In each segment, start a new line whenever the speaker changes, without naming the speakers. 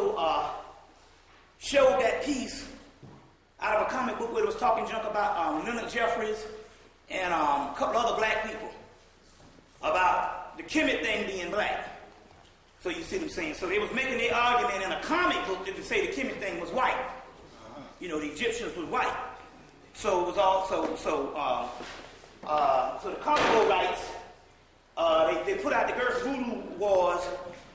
also showed that piece out of a comic book where it was talking junk about Leonard Jeffries and a couple other black people about the Kemet thing being black. So you see what I'm saying? So they was making their argument in a comic book that would say the Kemet thing was white. You know, the Egyptians was white. So it was also so the Congo rights. They put out the Gersh Voodoo Wars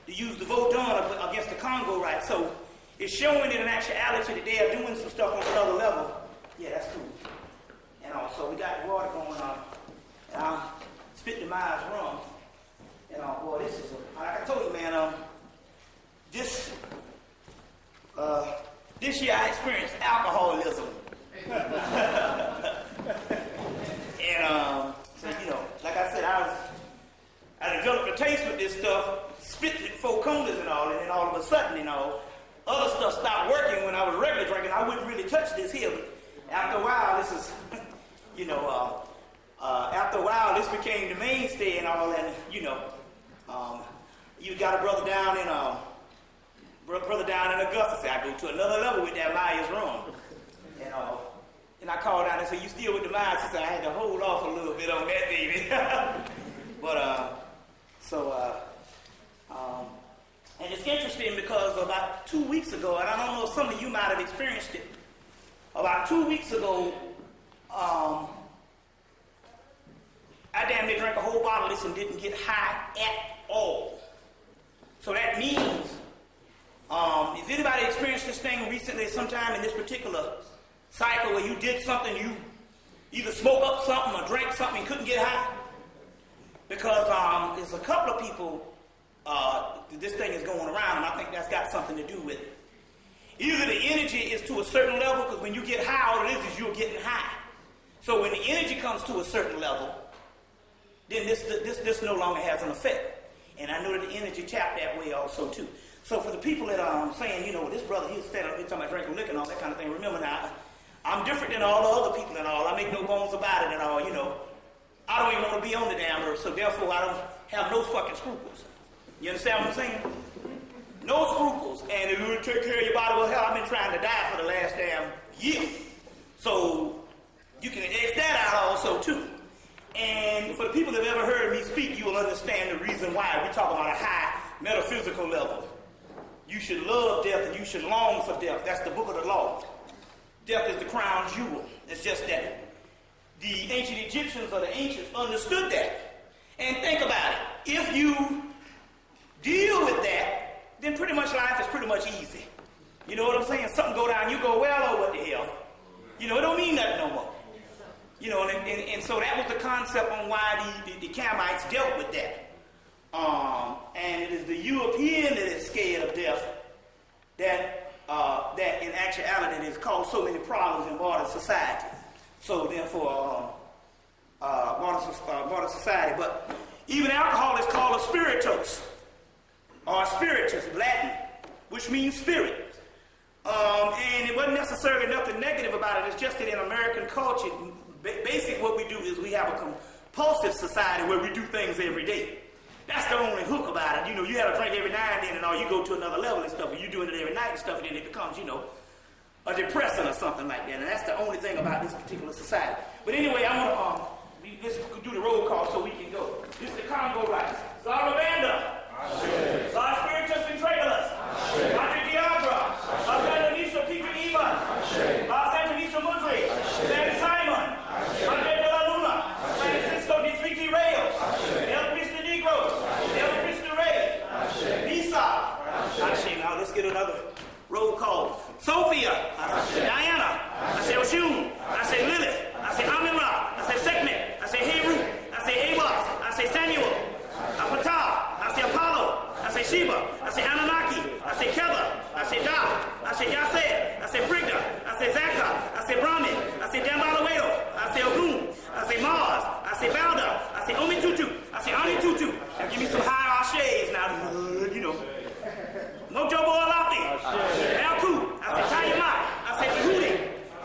to use the vote done against the Congo rights. So it's showing that in actuality that they are doing some stuff on another level. Yeah, that's cool. And also we got water going on. And I'm spitting the Myers rum. And boy, this is like I told you, man. This year I experienced alcoholism. And so you know, like I said, I developed a taste with this stuff, spit it 4 corners and all, and then all of a sudden, you know, other stuff stopped working when I was regular drinking. I wouldn't really touch this here, but after a while, this is, you know, after a while, this became the mainstay and all, and you know, you got a brother down in Augusta. Say I go to another level with that Myers rum, and I called down and said, "You still with the Myers?" He said, "I had to hold off a little bit on that, baby." But and it's interesting because about 2 weeks ago, and I don't know if some of you might have experienced it. About 2 weeks ago, I damn near drank a whole bottle of this and didn't get high at all. So that means, has anybody experienced this thing recently, sometime in this particular cycle where you did something, you either smoke up something or drank something and couldn't get high? Because there's a couple of people, this thing is going around, and I think that's got something to do with it. Either the energy is to a certain level, because when you get high, all it is you're getting high. So when the energy comes to a certain level, then this no longer has an effect. And I know that the energy tapped that way also too. So for the people that are saying, you know, this brother, he's standing up here talking about drinking liquor and all that kind of thing, remember now, I'm different than all the other people and all. I make no bones about it and all, you know. I don't even want to be on the damn earth, so therefore I don't have no fucking scruples. You understand what I'm saying? No scruples. And if you would take care of your body, well, hell, I've been trying to die for the last damn year. So you can X that out also too. And for the people that have ever heard me speak, you will understand the reason why we talk about a high metaphysical level. You should love death and you should long for death. That's the book of the law. Death is the crown jewel. It's just that the ancient Egyptians or the ancients understood that. And think about it. If you deal with that, then pretty much life is pretty much easy. You know what I'm saying? Something go down, you go, well, oh, what the hell? You know, it don't mean nothing no more. You know, and so that was the concept on why the Camites dealt with that. And it is the European that is scared of death that in actuality has caused so many problems in modern society. So therefore, modern society. But even alcohol is called a spiritus, or spiritus, Latin, which means spirit. And it wasn't necessarily nothing negative about it. It's just that in American culture, basically what we do is we have a compulsive society where we do things every day. That's the only hook about it. You know, you have a drink every now and then and all, you go to another level and stuff, and you're doing it every night and stuff, and then it becomes, you know, a depressant or something like that. And that's the only thing about this particular society. But anyway, I'm going to let's do the roll call so we can go. This is the Congo rights. Saravanda. Sa Spiritus Ventriculus. Madre Diabra. La Santa Nisha Peter Eva. La Santa Nisha Mudri. San Simon. Madre de la Luna. Francisco de Sweetie Reyes. El Cristo Negro. El Cristo Rey. Misa. Ashe. Now let's get another roll call. Sophia. Diana. I say Oshun. I say Lilith. I say Amin-Ra. I say Sekhmet. I say Heru. I say Abas. I say Samuel. Apatah. I say Apollo. I say Sheba. I say Anunnaki. I say Keva. I say Da. I say Yaseh. I say Frigda. I say Zaka. I say Brahmin. I say Dambalawedo. I say Ogun. I say Mars. I say Balda. I say Omitutu. I say Anitutu. Now give me some high shades now. You know. Mojo Boalafi. Malku. I say Tayama. I say Tahudi.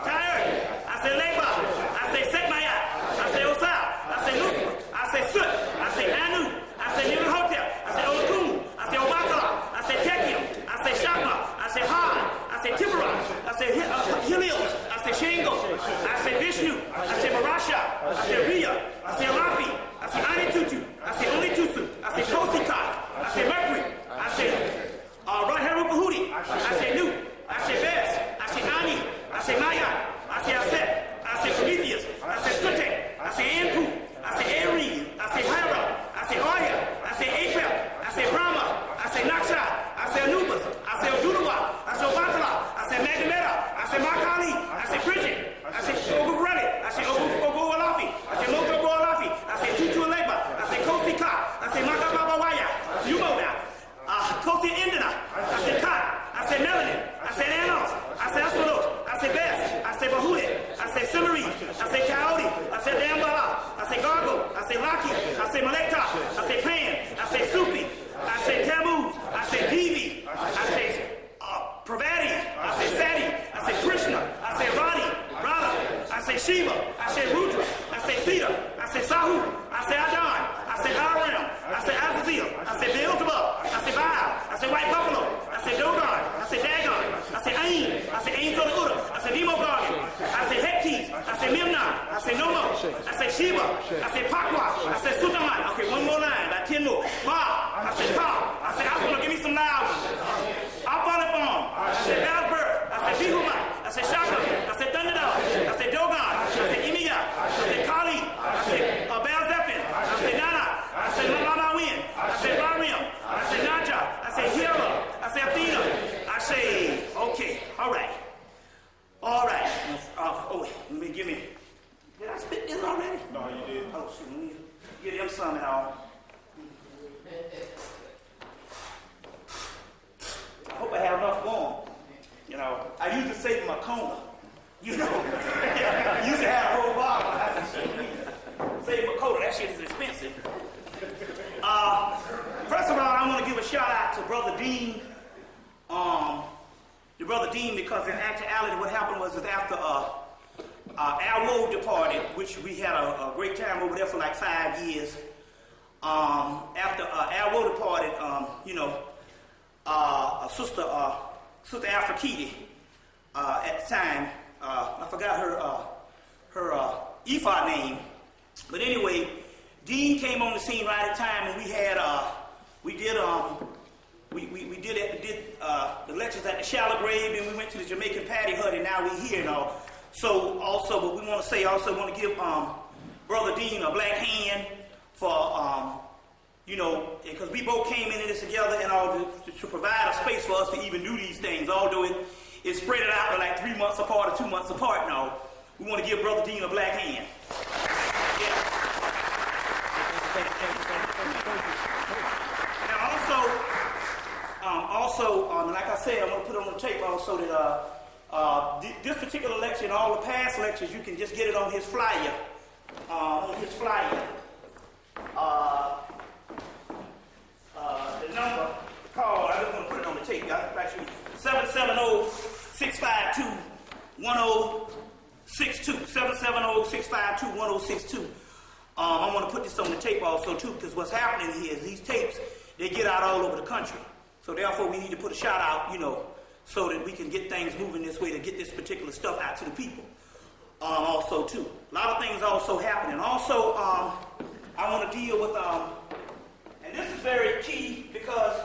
Tyre. I say Leba. I say Sekmaya. I say Osa. I say Lucifer. I say Sut. I say Anu. I say Nimhotep. I say Olakun. I say Obatala. I say Shiva. I say Rudra. I say Sita. I say Sahu. I say Adon. I say Aram. I say Azazel. I say Beelzebub. I say Baal. I say White Buffalo. I say Dogon. I say Dagon. I say Ain. I say Ain Soda. I say Demogorgon. I say Hectes. I say Memnon. I say Nomo. I say Shiva. I say Pakwa. I say Sutaman. Okay, one more line. About 10 more. Ma. I say Ka. I say Asuna. Give me some loud ones. Alphoniform. I say Valsburg. I say Bihuma. I say Shaka. I say Thunderdog. I say Dogon. I say Emiya. I say Kali. I say Baal Zephon. I say Nana. I say Lama Win. I say Barium. I say Naja. I say Hera. I say Athena. I say, okay, all right. All right. Oh, wait, give me. Did I spit this already?
No, you did.
Oh, shoot, let me give them some and all. I hope I have enough warm. You know, I used to save my coma. You know, I used to have a whole bottle. I said, save my cola. That shit is expensive. First of all, I want to give a shout out to Brother Dean. The Brother Dean, because in actuality, what happened was that after Al Rowe departed, which we had a great time over there for like 5 years. After Al Rowe departed, Sister Afrakiti at the time, I forgot her ephod name, but anyway, Dean came on the scene right at the time, and we did the lectures at the Shallow Grave, and we went to the Jamaican Patty Hut, and now we're here and all. So also, but we want to say, also want to give Brother Dean a black hand for because we both came into this together and all to provide a space for us to even do these things, although it spread it out to like 3 months apart or 2 months apart now. We want to give Brother Dean a black hand. Yeah. And like I said, I'm going to put it on the tape also that this particular lecture and all the past lectures, you can just get it on his flyer. The number call, I just want to put it on the tape. Actually, 770-652-1062. 770-652-1062. I want to put this on the tape also too, because what's happening here is these tapes, they get out all over the country. So therefore we need to put a shout out, so that we can get things moving this way to get this particular stuff out to the people. Also too. A lot of things also happening. Also, I want to deal with, and this is very key because,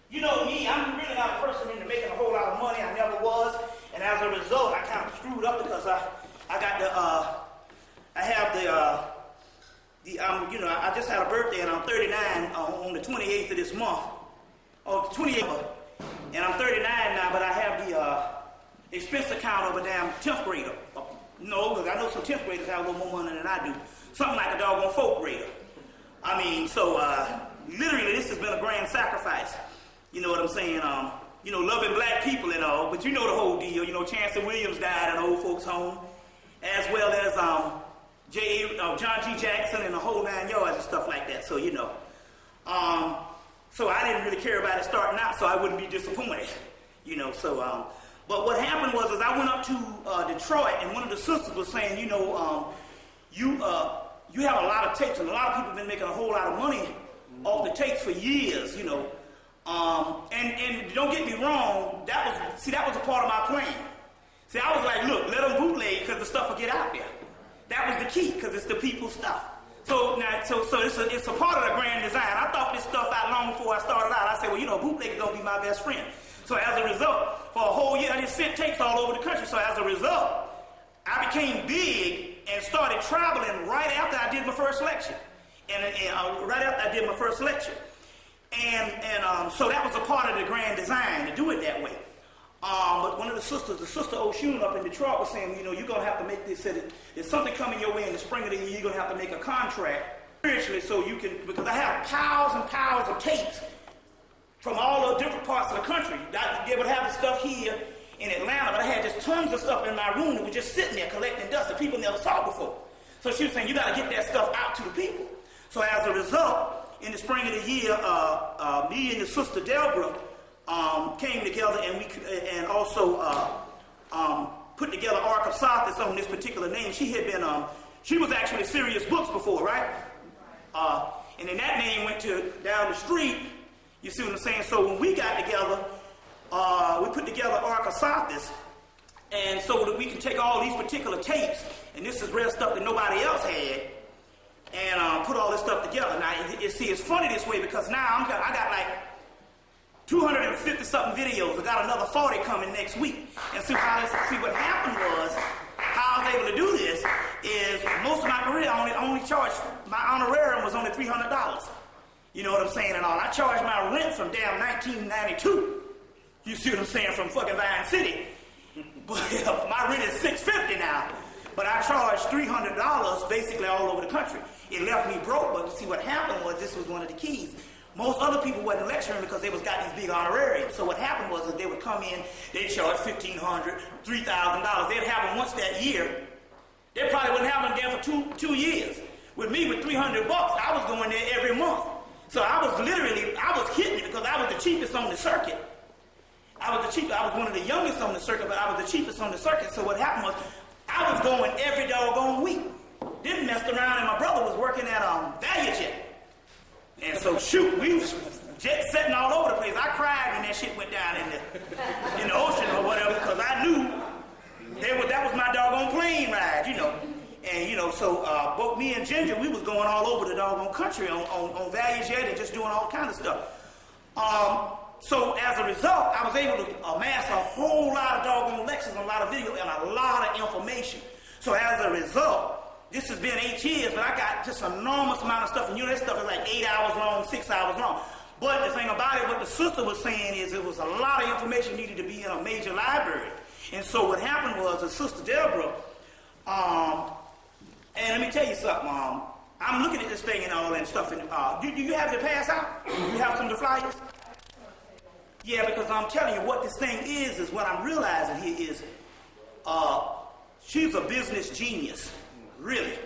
you know me, I'm really not a person into making a whole lot of money. I never was. And as a result, I kind of screwed up because I just had a birthday and I'm 39 on the 28th of this month. Oh, the 28th. And I'm 39 now, but I have the expense account of a damn 10th grader. No, because I know some 10th graders have a little more money than I do. Something like a doggone 4th grader. I mean, so literally this has been a grand sacrifice. You know what I'm saying? Loving black people and all, but you know the whole deal. Chancellor Williams died in an old folks' home, as well as John G. Jackson and the whole 9 yards and stuff like that. So, so I didn't really care about it starting out, so I wouldn't be disappointed. But what happened was I went up to Detroit, and one of the sisters was saying, you have a lot of tapes, and a lot of people have been making a whole lot of money off the tapes for years, and don't get me wrong, that was a part of my plan. See, I was like, look, let them bootleg because the stuff will get out there. That was the key, because it's the people's stuff. So it's a part of the grand design. I thought this stuff out long before I started out. I said, well, bootleg is gonna be my best friend. So as a result, for a whole year, I just sent tapes all over the country. So as a result, I became big and started traveling right after I did my first lecture. So that was a part of the grand design to do it that way. But one of the sisters, the Sister Oshun up in Detroit, was saying, you're going to have to make this, there's something coming your way in the spring of the year, you're going to have to make a contract spiritually so you can, because I have piles and piles of tapes from all the different parts of the country. They would have the stuff here in Atlanta, but I had just tons of stuff in my room that was just sitting there collecting dust that people never saw before. So she was saying, you got to get that stuff out to the people. So as a result, in the spring of the year, me and the Sister Delbra came together, and put together Ark of Sothis on this particular name. She had been, she was actually Sirius Books before, right? And then that name went to down the street. You see what I'm saying? So when we got together, we put together Ark of Sothis, and so that we can take all these particular tapes, and this is rare stuff that nobody else had, and put all this stuff together. Now, see, it's funny this way because now I got like 250-something videos. I got another 40 coming next week. And see what happened was, how I was able to do this is most of my career I only charged, my honorarium was only $300. You know what I'm saying and all. I charged my rent from damn 1992. You see what I'm saying, from fucking Vine City. But my rent is $650 now. But I charged $300 basically all over the country. It left me broke, but see what happened was, this was one of the keys. Most other people wasn't lecturing because they got these big honorariums. So what happened was that they would come in, they'd charge $1,500, $3,000. They'd have them once that year. They probably wouldn't have them there for two years. With me, with $300, I was going there every month. So I was hitting it because I was the cheapest on the circuit. I was one of the youngest on the circuit, but I was the cheapest on the circuit. So what happened was, I was going every doggone week. Didn't mess around, and my brother was working at ValueJet. And so shoot, we was jet setting all over the place. I cried when that shit went down in the ocean or whatever, because I knew that was my doggone plane ride, you know. And, you know, so both me and Ginger, we was going all over the doggone country on ValueJet and just doing all kind of stuff. So as a result, I was able to amass a whole lot of doggone lectures, a lot of videos, and a lot of information. So as a result, this has been 8 years, but I got just an enormous amount of stuff. And you know, that stuff is like 8 hours long, 6 hours long. But the thing about it, what the sister was saying is it was a lot of information needed to be in a major library. And so what happened was, the sister Deborah, and let me tell you something, I'm looking at this thing and all that stuff. And, do you have to pass out? Do you have some of the flyers? Yeah, because I'm telling you what this thing is what I'm realizing here is, she's a business genius. Really.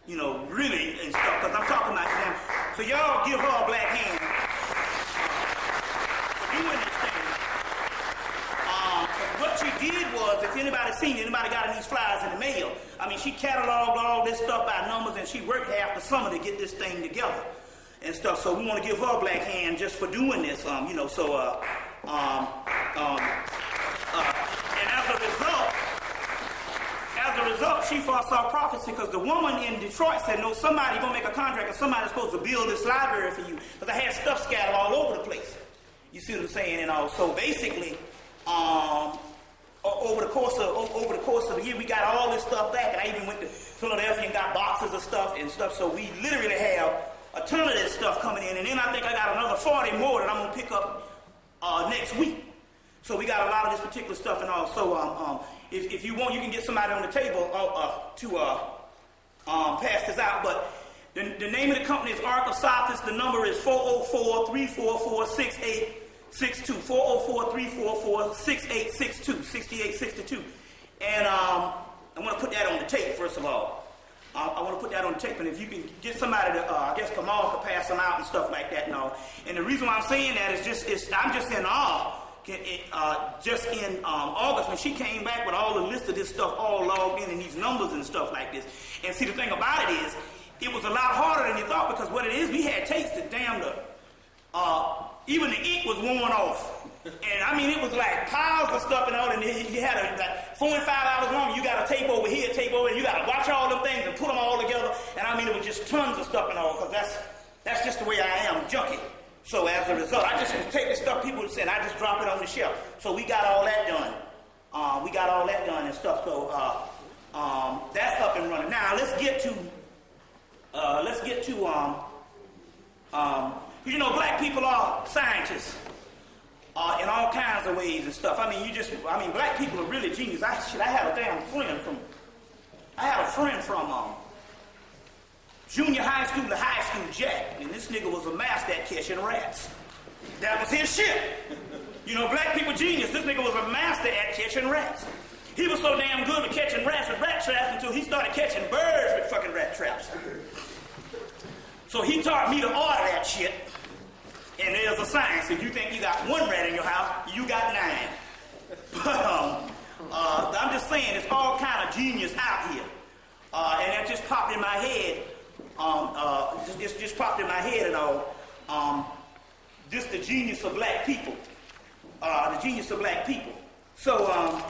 You know, really and stuff. Because I'm talking about them. So y'all give her a black hand for doing this thing. What she did was, if anybody got these flyers in the mail, I mean, she cataloged all this stuff by numbers, and she worked half the summer to get this thing together and stuff. So we want to give her a black hand just for doing this, you know. So, and as a result, she foresaw prophecy because the woman in Detroit said, no, somebody gonna make a contract and somebody's supposed to build this library for you. Because I had stuff scattered all over the place. You see what I'm saying? And all. So basically, over the course of the year, we got all this stuff back, and I even went to Philadelphia and got boxes of stuff and stuff. So we literally have a ton of this stuff coming in, and then I think I got another 40 more that I'm gonna pick up next week. So we got a lot of this particular stuff and all. So if you want, you can get somebody on the table to pass this out. But the name of the company is Ark of Sothis. The number is 404-344-6862. 404-344-6862. 6862. And I want to put that on the tape, first of all. I want to put that on the tape, and if you can get somebody to, I guess Camelot could pass them out and stuff like that and all. And the reason why I'm saying that is I'm just in awe. Just in August, when she came back with all the list of this stuff all logged in and these numbers and stuff like this. And see, the thing about it is, it was a lot harder than you thought, because what it is, we had tapes that damn even the ink was worn off. And I mean, it was like piles of stuff and all, and you had like 4 and 5 hours long. You got a tape over here, tape over, and you got to watch all them things and put them all together. And I mean, it was just tons of stuff and all, because that's just the way I am, junkie. So as a result, I just take the stuff people said, I just drop it on the shelf. So we got all that done. And stuff. So that's up and running. Now let's get to you know, black people are scientists in all kinds of ways and stuff. I mean, black people are really genius. I had a friend from junior high school to high school, Jack, and this nigga was a master at catching rats. That was his shit. You know, black people genius. This nigga was a master at catching rats. He was so damn good at catching rats with rat traps until he started catching birds with fucking rat traps. So he taught me to order that shit. And there's a science. If you think you got one rat in your house, you got 9. But I'm just and that just popped in my head. Just popped in my head and all. Just the genius of black people. The genius of black people. So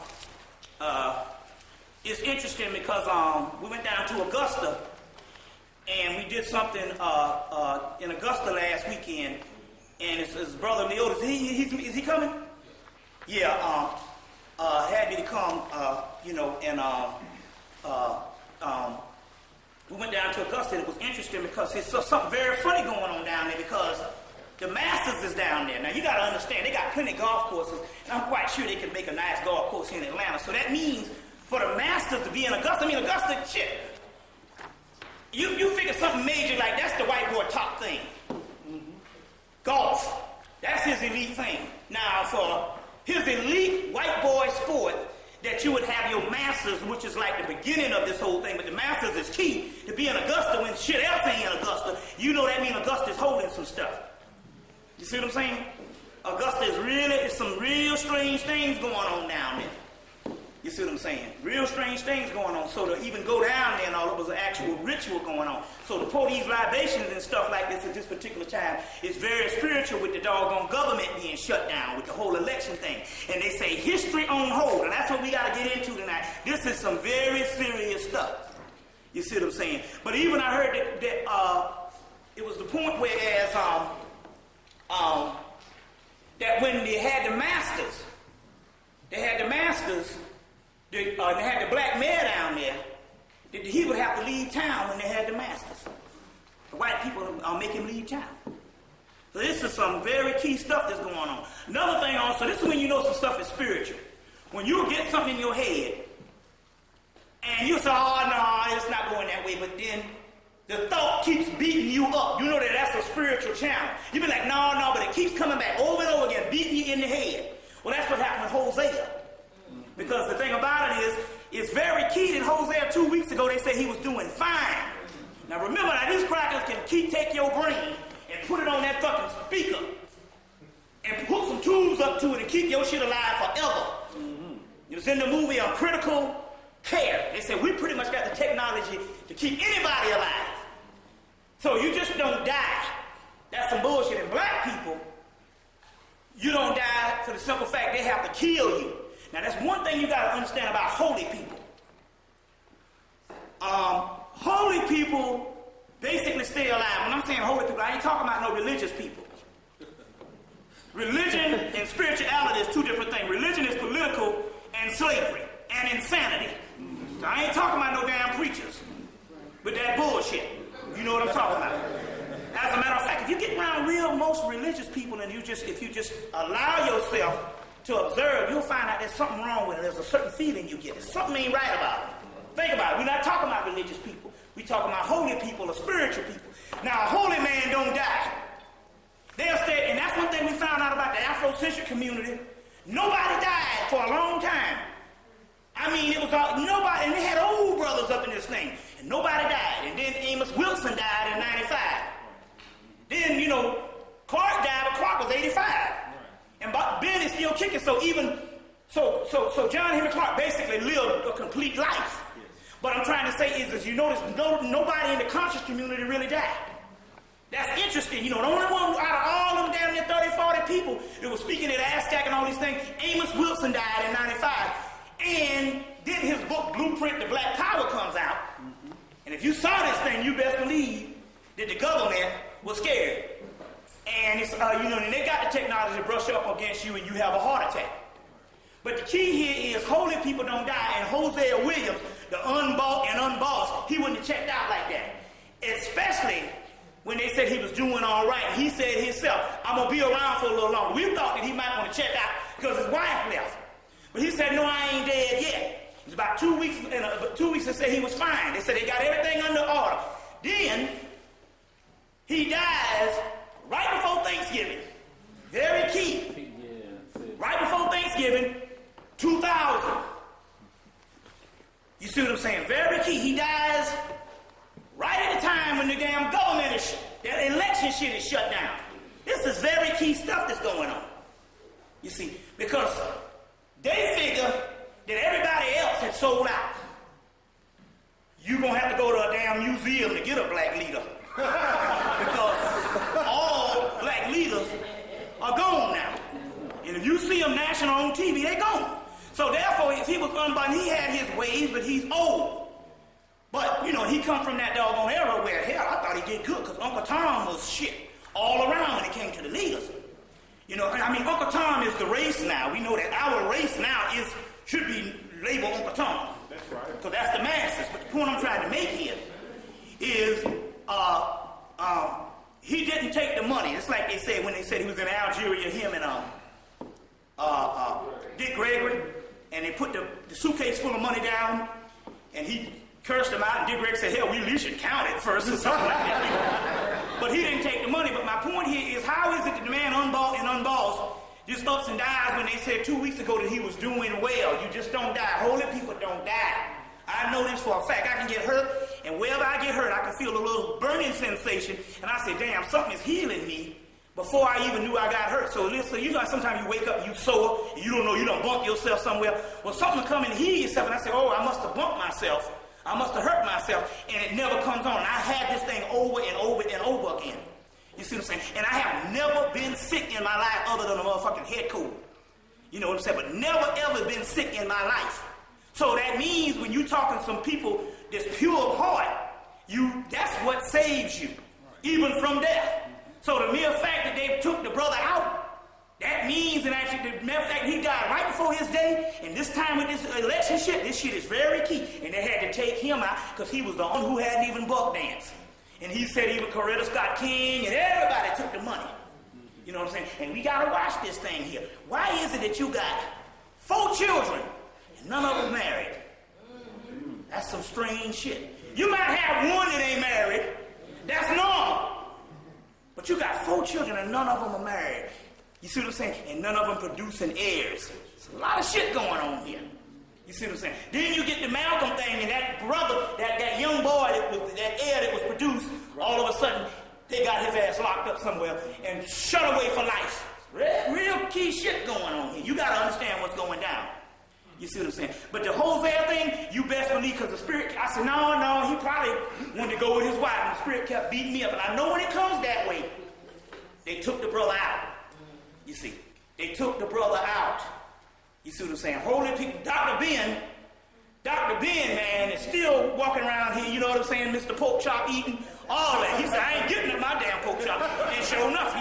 it's interesting because we went down to Augusta and we did something in Augusta last weekend, and his brother Leo, is he coming? Yeah, had me to come, we went down to Augusta, and it was interesting because there's something very funny going on down there because the Masters is down there. Now, you got to understand, they got plenty of golf courses, and I'm quite sure they can make a nice golf course here in Atlanta. So that means for the Masters to be in Augusta, Augusta, shit, you figure something major like that's the white boy top thing. Golf. That's his elite thing. Now, for his elite white boy sport, that you would have your Masters, which is like the beginning of this whole thing, but the Masters is key to be in Augusta when shit else ain't in Augusta. You know that means Augusta's holding some stuff. You see what I'm saying? Augusta is some real strange things going on down there. You see what I'm saying? Real strange things going on. So to even go down there and all, it was an actual ritual going on. So to pour these libations and stuff like this at this particular time is very spiritual with the doggone government being shut down, with the whole election thing. And they say history on hold, and that's what we got to get into tonight. This is some very serious stuff. You see what I'm saying? But even I heard that it was the point where that when they had the Masters, they had the black mayor down there, that he would have to leave town when they had the Masters. The white people make him leave town. So this is some very key stuff that's going on. Another thing also, this is when you know some stuff is spiritual. When you get something in your head, and you say, oh, no, it's not going that way, but then the thought keeps beating you up. You know that that's a spiritual challenge. You be like, no, but it keeps coming back over and over again, beating you in the head. Well, that's what happened with Hosea. Because the thing about it is, it's very key that Hosea 2 weeks ago, they said he was doing fine. Now remember that these crackers can take your brain and put it on that fucking speaker and hook some tubes up to it and keep your shit alive forever. It was in the movie Critical Care. They said, we pretty much got the technology to keep anybody alive. So you just don't die. That's some bullshit. And black people, you don't die for the simple fact they have to kill you. Now, that's one thing you got to understand about holy people. Holy people basically stay alive. When I'm saying holy people, I ain't talking about no religious people. Religion and spirituality is two different things. Religion is political and slavery and insanity. So I ain't talking about no damn preachers with that bullshit. You know what I'm talking about. As a matter of fact, if you get around most religious people and if you just allow yourself to observe, you'll find out there's something wrong with it. There's a certain feeling you get. There's something ain't right about it. Think about it. We're not talking about religious people. We're talking about holy people or spiritual people. Now, a holy man don't die. They'll stay, and that's one thing we found out about the Afrocentric community. Nobody died for a long time. I mean, it was nobody, and they had old brothers up in this thing, and nobody died. And then Amos Wilson died in 95. Then, Clark died, but Clark was 85. And Ben is still kicking, so John Henry Clark basically lived a complete life. What I'm trying to say is you notice nobody in the conscious community really died. That's interesting. The only one out of all them down there 30, 40 people that was speaking at Aztec and all these things, Amos Wilson died in 95. And then his book, Blueprint to Black Power, comes out. And if you saw this thing, you best believe that the government was scared. And it's, and they got the technology to brush up against you and you have a heart attack. But the key here is holy people don't die. And Hosea Williams, the unbought and unbossed, he wouldn't have checked out like that. Especially when they said he was doing all right. He said himself, I'm going to be around for a little longer. We thought that he might want to check out because his wife left. But he said, no, I ain't dead yet. It was about 2 weeks, and 2 weeks they said he was fine. They said they got everything under order. Then he dies right before Thanksgiving. Very key. Right before Thanksgiving, 2000. You see what I'm saying? Very key. He dies right at the time when the damn government is, that election shit is shut down. This is very key stuff that's going on. You see, because they figure that everybody else had sold out. You're going to have damn museum to get a black leader. Because all black leaders are gone now. And if you see them national on TV, they gone. So therefore, if he was unbuttoned, he had his ways, but he's old. But, you know, he come from that doggone era where, hell, I thought he did good because Uncle Tom was shit all around when it came to the leaders. You know, I mean, Uncle Tom is the race now. We know that our race now should be labeled Uncle Tom.
That's right.
Because that's the masses. But the point I'm trying to make here is he didn't take the money. It's like they said when they said he was in Algeria, him and Dick Gregory, and they put the suitcase full of money down, and he cursed them out, and Dick Gregory said, hell, we at least should count it first or something like that. But he didn't take the money. But my point here is, how is it that the man unbought and unbossed just ups and downs when they said 2 weeks ago that he was doing well? You just don't die. Holy people don't die. I know this for a fact. I can get hurt, and wherever I get hurt, I can feel a little burning sensation, and I say, damn, something is healing me before I even knew I got hurt. So listen, you know, sometimes you wake up and you sore, and you don't know, you done bumped yourself somewhere. Well, something will come and heal yourself, and I say, oh, I must have bumped myself. I must have hurt myself, and it never comes on. And I had this thing over and over and over again. You see what I'm saying? And I have never been sick in my life other than a motherfucking head cold. You know what I'm saying? But never ever been sick in my life. So that means when you talking to some people that's pure of heart, that's what saves you, even from death. So the mere fact that they took the brother out, that means, and actually, the mere fact he died right before his day, and this time with this election shit, this shit is very key. And they had to take him out because he was the one who hadn't even buck danced. And he said he was Coretta Scott King, and everybody took the money. You know what I'm saying? And we got to watch this thing here. Why is it that you got 4 children and none of them married? That's some strange shit. You might have one that ain't married. That's normal. But you got 4 children and none of them are married. You see what I'm saying? And none of them producing heirs. There's a lot of shit going on here. You see what I'm saying? Then you get the Malcolm thing, and that brother, that young boy, that heir that was produced, all of a sudden, they got his ass locked up somewhere and shut away for life. Real key shit going on here. You got to understand what's going down. You see what I'm saying? But the Hosea thing, you best believe, because the spirit, I said, no, he probably wanted to go with his wife, and the spirit kept beating me up. And I know when it comes that way, they took the brother out. You see, they took the brother out. You see what I'm saying? Holy people, Dr. Ben, man, is still walking around here, you know what I'm saying, Mr. Pork Chop eating, all that. He said, I ain't getting at my damn pork chop. And sure enough,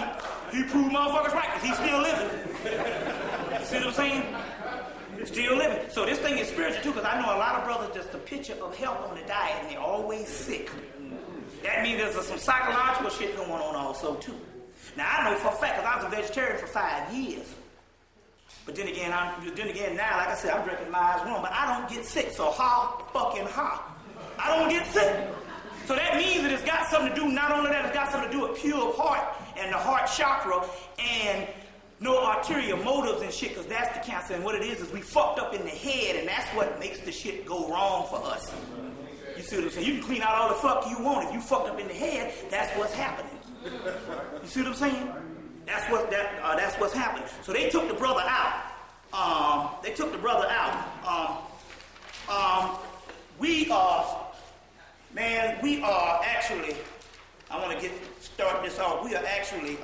he proved motherfuckers right, because he's still living. You see what I'm saying? Still living. So this thing is spiritual too, because I know a lot of brothers just the picture of health on the diet, and they're always sick. That means there's some psychological shit going on also too. Now I know for a fact, because I was a vegetarian for 5 years. But then again, now, like I said, I'm drinking Lies Rum, but I don't get sick. So I don't get sick. So that means that it's got something to do, not only that, it's got something to do with pure heart and the heart chakra and no arterial motives and shit, because that's the cancer. And what it is we fucked up in the head, and that's what makes the shit go wrong for us. You see what I'm saying? You can clean out all the fuck you want. If you fucked up in the head, that's what's happening. You see what I'm saying? That's what's happening. So they took the brother out. We are actually, I want to start this off. We are actually,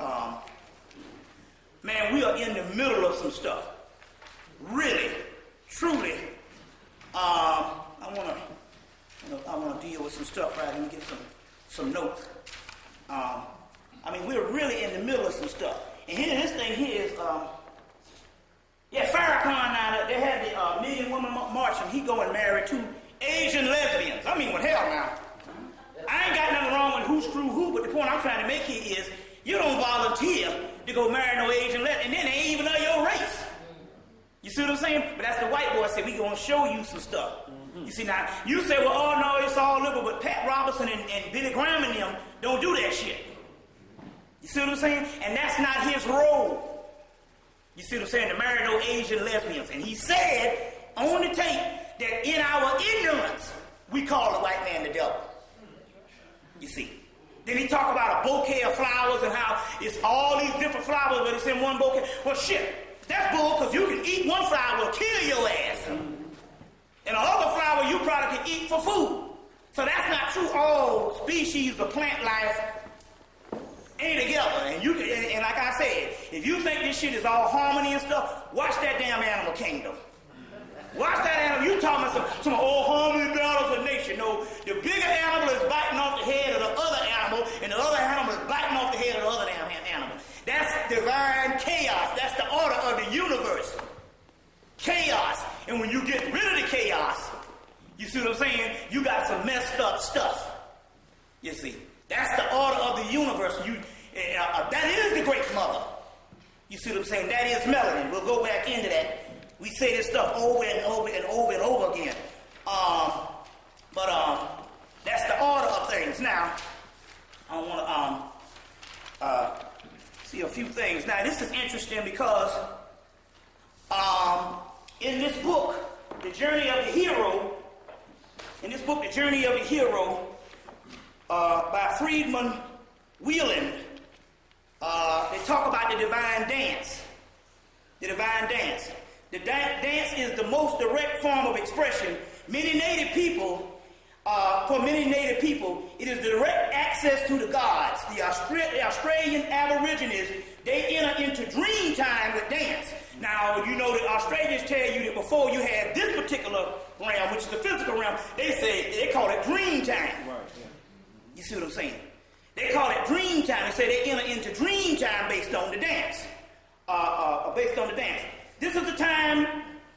we are in the middle of some stuff. Really, truly, I want to deal with some stuff, right? Let me get some notes. We're really in the middle of some stuff. And here, this thing here is, Farrakhan now, they had the Million Woman March, and he going married 2 Asian lesbians. Well, hell now. I ain't got nothing wrong with who screw who, but the point I'm trying to make here is, you don't volunteer to go marry no Asian lesbian, and then they ain't even of your race. You see what I'm saying? But that's the white boy said, we gonna show you some stuff. Mm-hmm. You see, now, you say, well, oh no, it's all liberal, but Pat Robertson and Billy Graham and them don't do that shit. You see what I'm saying? And that's not his role. You see what I'm saying? To marry no Asian lesbians. And he said on the tape that in our ignorance, we call the white man the devil. You see. Then he talk about a bouquet of flowers and how it's all these different flowers, but it's in one bouquet. Well, shit, that's bull, because you can eat one flower, will kill your ass. And another flower you probably can eat for food. So that's not true all species of plant life ain't together. And like I said, if you think this shit is all harmony and stuff, watch that damn animal kingdom. Watch that animal. You talking about some old harmony battles of nature. No, the bigger animal is biting off the head of the other animal, and the other animal is biting off the head of the other damn animal. That's divine chaos. That's the order of the universe. Chaos. And when you get rid of the chaos, you see what I'm saying? You got some messed up stuff. You see? That's the order of the universe. That is the great mother. You see what I'm saying? That is Melanin. We'll go back into that. We say this stuff over and over and over and over again. But that's the order of things. Now, I want to see a few things. Now, this is interesting because in this book, The Journey of the Hero, by Friedman Wheelan, they talk about the divine dance. The divine dance. The dance is the most direct form of expression. For many Native people, it is direct access to the gods. The Australian Aborigines, they enter into dream time with dance. Now, you know that Australians tell you that before you had this particular realm, which is the physical realm, they call it dream time. Right, yeah. You see what I'm saying? They call it dream time. They say they enter into dream time based on the dance. This is the time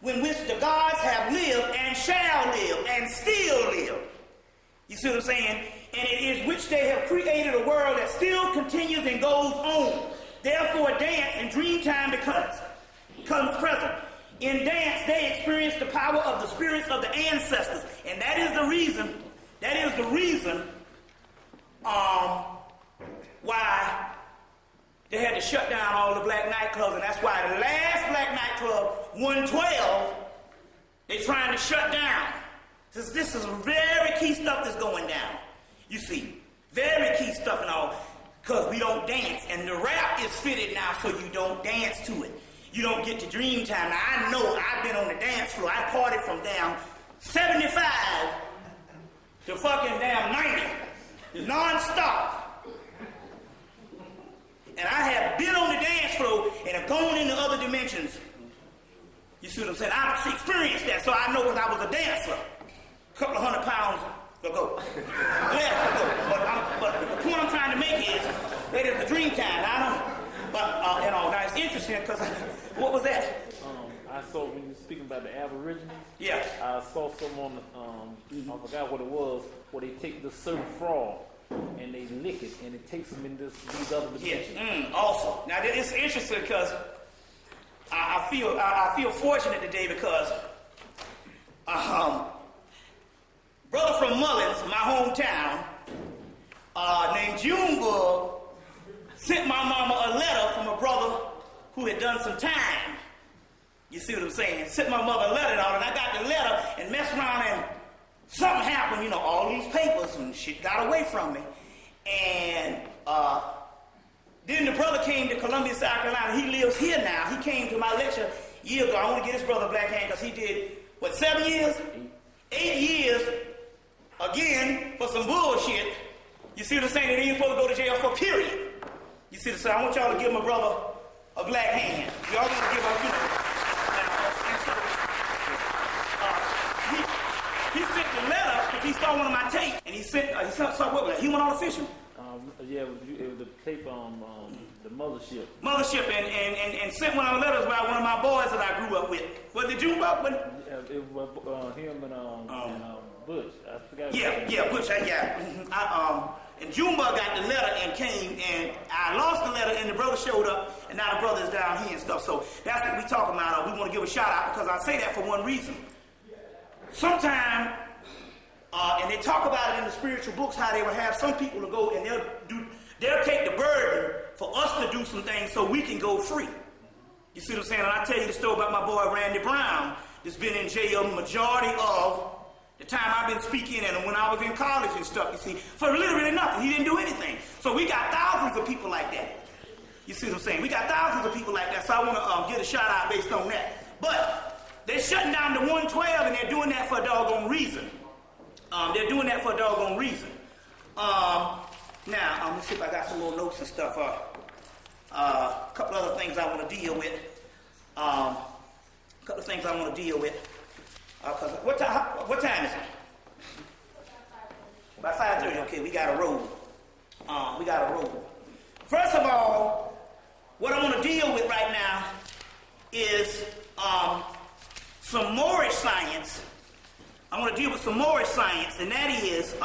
in which the gods have lived and shall live and still live. You see what I'm saying? And it is which they have created a world that still continues and goes on. Therefore, dance and dream time becomes present. In dance, they experience the power of the spirits of the ancestors. And that is the reason why they had to shut down all the black nightclubs. And that's why the last black nightclub, 112, they're trying to shut down. This is very key stuff that's going down. You see, very key stuff and all, because we don't dance. And the rap is fitted now so you don't dance to it. You don't get to dream time. Now, I know I've been on the dance floor. I partied from down 75 to fucking damn 90, non-stop. And I have been on the dance floor and have gone into other dimensions. You see what I'm saying? I've experienced that, so I know because I was a dancer. A couple of 100 pounds ago. Less ago. But the point I'm trying to make is that is the dream time. Now it's interesting because what was that?
I saw when you were speaking about the Aborigines.
Yeah.
I saw someone, I forgot what it was, where they take the certain frog and they lick it and it takes them in these other dimensions.
Yeah. Awesome. Now it's interesting because I feel fortunate today because brother from Mullins, my hometown, named Junebug, sent my mama a letter from a brother who had done some time. You see what I'm saying? Sent my mother a letter and all, and I got the letter and messed around and something happened, all these papers and shit got away from me. And then the brother came to Columbia, South Carolina. He lives here now. He came to my lecture a year ago. I want to get his brother a black hand because he did, 7 years? 8 years, again, for some bullshit. You see what I'm saying? That he ain't supposed to go to jail for, period. You see what I'm saying? I want y'all to give my brother a black hand. Y'all got to give him, he sent the letter because he saw one of my tapes, and he saw what was that? He went on a fishing.
It was the tape on the mothership.
Mothership, and sent one of the letters by one of my boys that I grew up with. Was it Junebug?
It was him and Butch. I forgot.
Yeah, Butch. And Junebug got the letter and came, and I lost the letter, and the brother showed up, and now the brother's down here and stuff. So that's what we talking about. We want to give a shout out because I say that for one reason. Sometimes, and they talk about it in the spiritual books, how they will have some people to go and they'll take the burden for us to do some things so we can go free. You see what I'm saying? And I tell you the story about my boy Randy Brown that's been in jail majority of the time I've been speaking and when I was in college and stuff, you see, for literally nothing. He didn't do anything. So we got thousands of people like that. You see what I'm saying? We got thousands of people like that, so I want to get a shout out based on that. But they're shutting down the 112 and they're doing that for a doggone reason. They're doing that for a doggone reason. Now, let's see if I got some more notes and stuff. A couple other things I want to deal with. What time is it? About 5:30. Okay, we got to roll. First of all, what I want to deal with right now is some Moorish science. I want to deal with some Moorish science, and that is,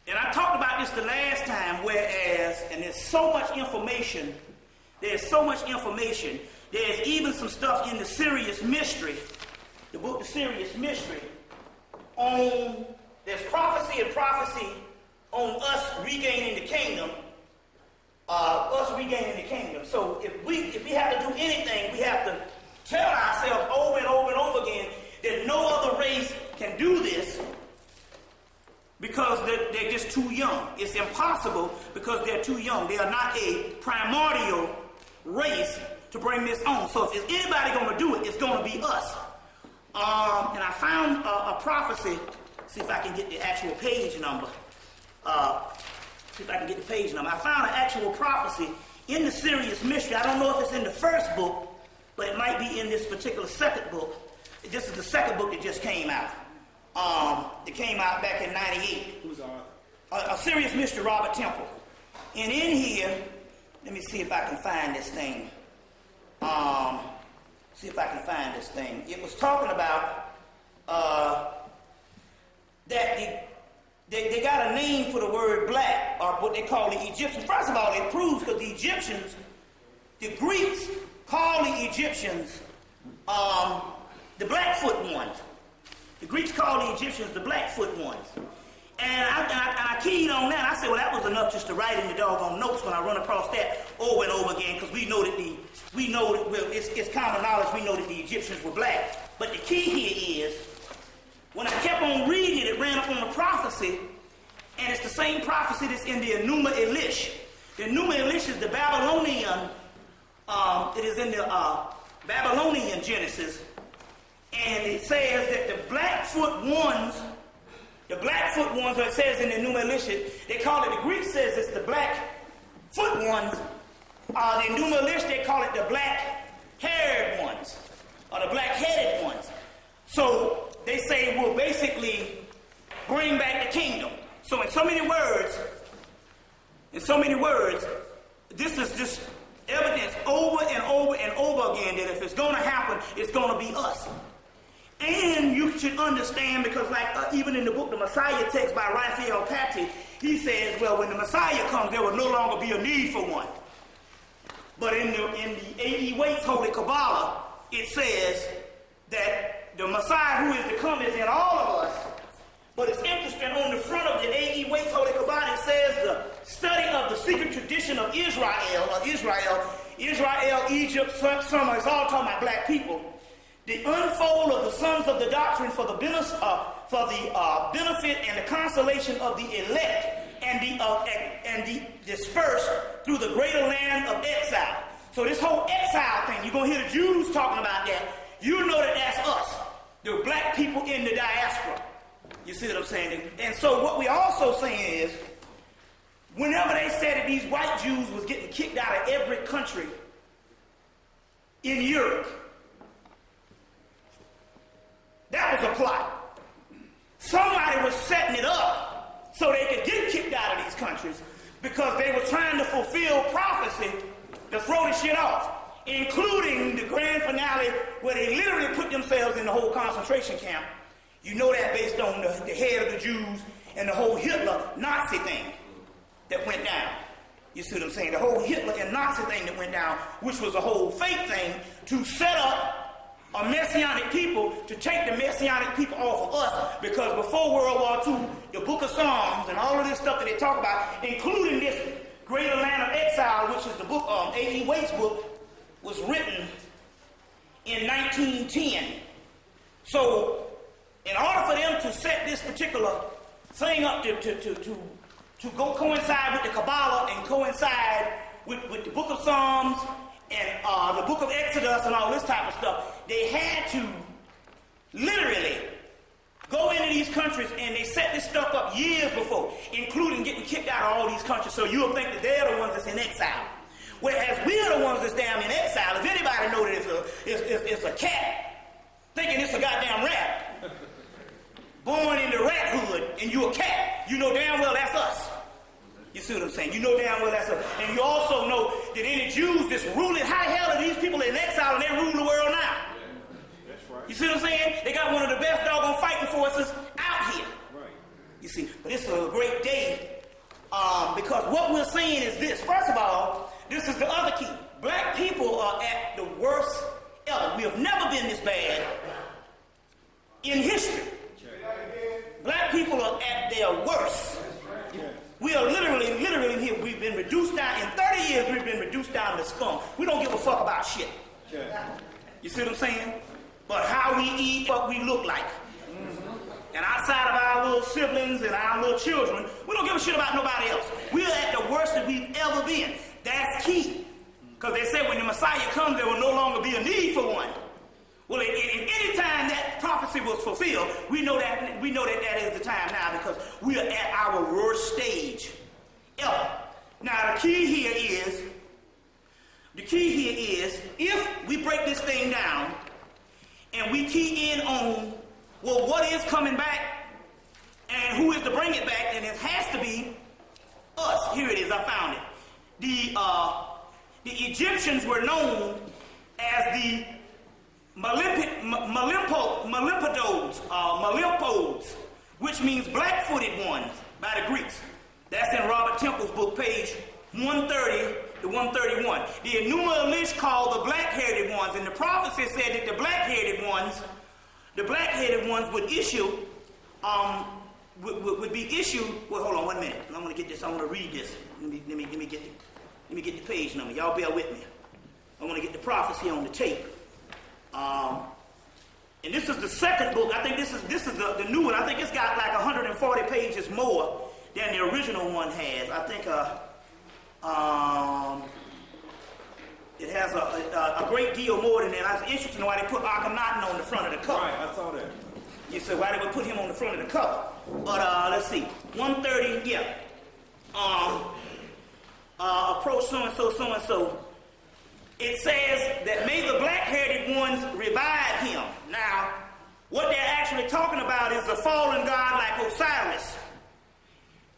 and I talked about this the last time, and there's so much information. There's even some stuff in the Sirius Mystery, the book The Sirius Mystery, there's prophecy on us regaining the kingdom. So if we have to do anything, we have to tell ourselves over and over and over again that no other race can do this because they're just too young. It's impossible because they're too young. They are not a primordial race to bring this on. So if anybody going to do it, it's going to be us. And I found a prophecy. See if I can get the actual page number. I found an actual prophecy in the Sirius Mystery. I don't know if it's in the first book, but it might be in this particular second book. This is the second book that just came out. It came out back in 98.
Who's the author?
A Sirius Mystery, Robert Temple. And in here, let me see if I can find this thing. It was talking about that they got a name for the word black, or what they call the Egyptians. First of all, it proves because the Greeks call the Egyptians the Blackfoot ones. The Greeks call the Egyptians the Blackfoot ones. And I keyed on that. I said, well, that was enough just to write in the doggone notes when I run across that over and over again, because it's common knowledge. We know that the Egyptians were black. But the key here is, when I kept on reading it, it ran up on the prophecy, and it's the same prophecy that's in the Enuma Elish. The Enuma Elish is the Babylonian. It is in the Babylonian Genesis, and it says that the Blackfoot ones, or it says in the Enuma Elish, they call it, the Greek says it's the Blackfoot ones. The Enuma Elish, they call it the black-haired ones, or the black-headed ones. So they say we'll basically bring back the kingdom. So in so many words, this is just evidence over and over and over again that if it's going to happen, it's going to be us. And you should understand, because even in the book, The Messiah text by Raphael Patti, he says, well, when the Messiah comes, there will no longer be a need for one. But in the A.E. Waite's Holy Kabbalah, it says that the Messiah who is to come is in all of us. But it's interesting, on the front of the A.E. Waite's Holy Kabbalah, it says the study of the secret tradition of Israel, Egypt, Sumer, it's all talking about black people. The unfold of the sons of the doctrine for the benefit and the consolation of the elect, and the dispersed through the greater land of exile. So this whole exile thing, you're going to hear the Jews talking about that. You know that that's us, the black people in the diaspora. You see what I'm saying? And so what we also saying is, whenever they said that these white Jews was getting kicked out of every country in Europe, that was a plot. Somebody was setting it up so they could get kicked out of these countries because they were trying to fulfill prophecy to throw the shit off, including the grand finale where they literally put themselves in the whole concentration camp. You know that based on the head of the Jews and the whole Hitler Nazi thing that went down. You see what I'm saying? The whole Hitler and Nazi thing that went down, which was a whole fake thing to set up a messianic people, to take the messianic people off of us, because before World War II, the Book of Psalms and all of this stuff that they talk about, including this Greater Land of Exile, which is the book, A.E. Waite's book, was written in 1910. So, in order for them to set this particular thing up to go coincide with the Kabbalah and coincide with the Book of Psalms and the Book of Exodus and all this type of stuff, they had to literally go into these countries and they set this stuff up years before, including getting kicked out of all these countries, so you'll think that they're the ones that's in exile. Whereas we're the ones that's down in exile. If anybody knows that it's a cat thinking it's a goddamn rat, born in the rat hood, and you a cat, you know damn well that's us. You see what I'm saying? You know damn well that's us. And you also know that any Jews that's ruling, how the hell are these people in exile and they rule the world now?
That's right.
You see what I'm saying? They got one of the best doggone fighting forces out here.
Right.
You see, but it's a great day because what we're saying is this. First of all, this is the other key. Black people are at the worst ever. We have never been this bad in history. Black people are at their worst. We are literally here. We've been reduced down. In 30 years, we've been reduced down to scum. We don't give a fuck about shit. You see what I'm saying? But how we eat, what we look like. And outside of our little siblings and our little children, we don't give a shit about nobody else. We are at the worst that we've ever been. That's key. Because they said when the Messiah comes, there will no longer be a need for one. Well, if any time that prophecy was fulfilled, we know that is the time now, because we are at our worst stage ever. Now the key here is if we break this thing down and we key in on, well, what is coming back and who is to bring it back, and it has to be us. Here it is. I found it. The Egyptians were known as the Melimpodes, which means black-footed ones by the Greeks. That's in Robert Temple's book, page 130 to 131. The Enuma Elish called the black-headed ones, and the prophecy said that the black-headed ones would issue, would be issued. Well, hold on 1 minute. I'm going to get this. I want to read this. Let me get the page number. Y'all bear with me. I want to get the prophecy on the tape. And this is the second book. I think this is the new one. I think it's got like 140 pages more than the original one has. I think it has a great deal more than that. I was interested in why they put Akhenaten on the front of the cover.
Right, I saw that.
You said why they would put him on the front of the cover. But let's see. 130, yeah. Approach so-and-so, so-and-so. It says that may the black-headed ones revive him. Now, what they're actually talking about is a fallen god like Osiris.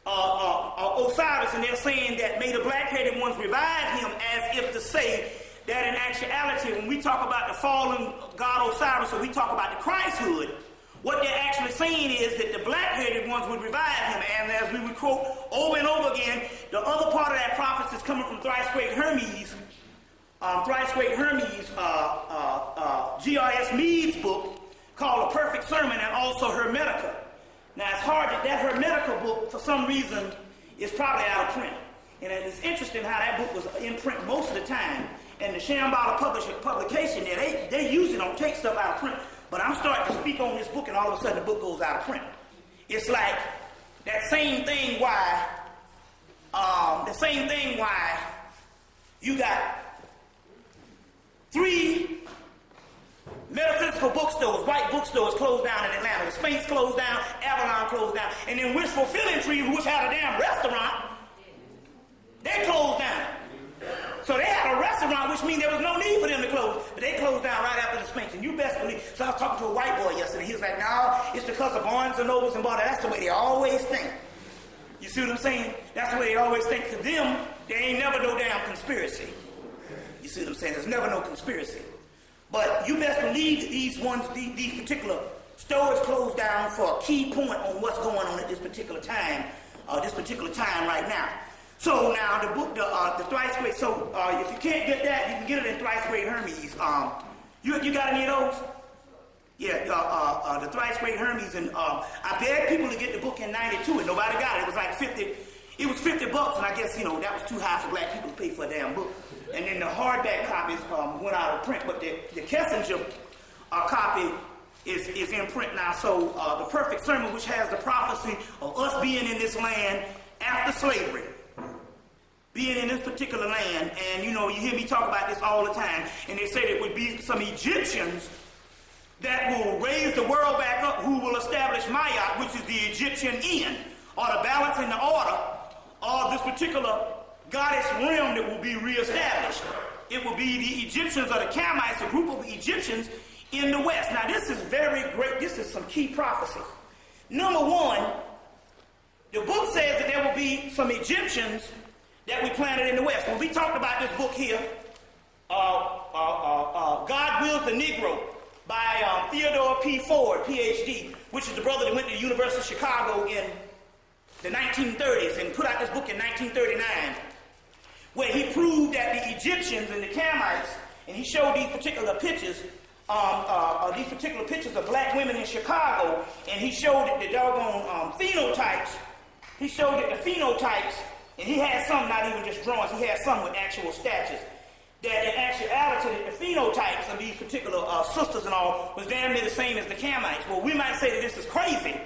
Osiris, and they're saying that may the black-headed ones revive him, as if to say that in actuality, when we talk about the fallen god Osiris, or we talk about the Christhood, what they're actually saying is that the black-headed ones would revive him. And as we would quote over and over again, the other part of that prophecy is coming from Thrice Great Hermes, G.R.S. Mead's book called A Perfect Sermon, and also Hermetica. Now it's hard that Hermetica book, for some reason, is probably out of print. And it's interesting how that book was in print most of the time. And the Shambhala publication there, they usually don't take stuff out of print. But I'm starting to speak on this book, and all of a sudden the book goes out of print. It's like that same thing why you got 3 metaphysical bookstores, white bookstores closed down in Atlanta. The Sphinx closed down, Avalon closed down, and then Wishful Filling Tree, which had a damn restaurant, they closed down. So they had a restaurant, which means there was no need for them to close, but they closed down right after the Sphinx. And you best believe. So I was talking to a white boy yesterday. He was like, "No, it's because of Barnes and Nobles and Barnes. That's the way they always think." You see what I'm saying? That's the way they always think. To them, there ain't never no damn conspiracy. You see what I'm saying? There's never no conspiracy. But you best believe that these particular stores closed down for a key point on what's going on at this particular time right now. So now the book, the Thrice Great. So if you can't get that, you can get it in Thrice Great Hermes. You got any of those? Yeah, the Thrice Great Hermes, and I begged people to get the book in '92, and nobody got it. It was like $50. It was $50, and I guess that was too high for black people to pay for a damn book. And then the hardback copies went out of print, but the Kessinger copy is in print now. So the Perfect Sermon, which has the prophecy of us being in this land after slavery, being in this particular land, and you hear me talk about this all the time, and they say there would be some Egyptians that will raise the world back up, who will establish Ma'at, which is the Egyptian end, or the balance and the order of this particular goddess realm that will be reestablished. It will be the Egyptians or the Camites, a group of Egyptians in the West. Now this is very great. This is some key prophecy. Number one, the book says that there will be some Egyptians that we planted in the West. When we talked about this book here, God Wills the Negro, by Theodore P. Ford, Ph.D., which is the brother that went to the University of Chicago in the 1930s and put out this book in 1939, where he proved that the Egyptians and the Camites, and he showed these particular pictures of black women in Chicago, and he showed that the doggone phenotypes. He showed that the phenotypes, and he had some not even just drawings, he had some with actual statues, that in actuality, the phenotypes of these particular sisters and all was damn near the same as the Camites. Well, we might say that this is crazy,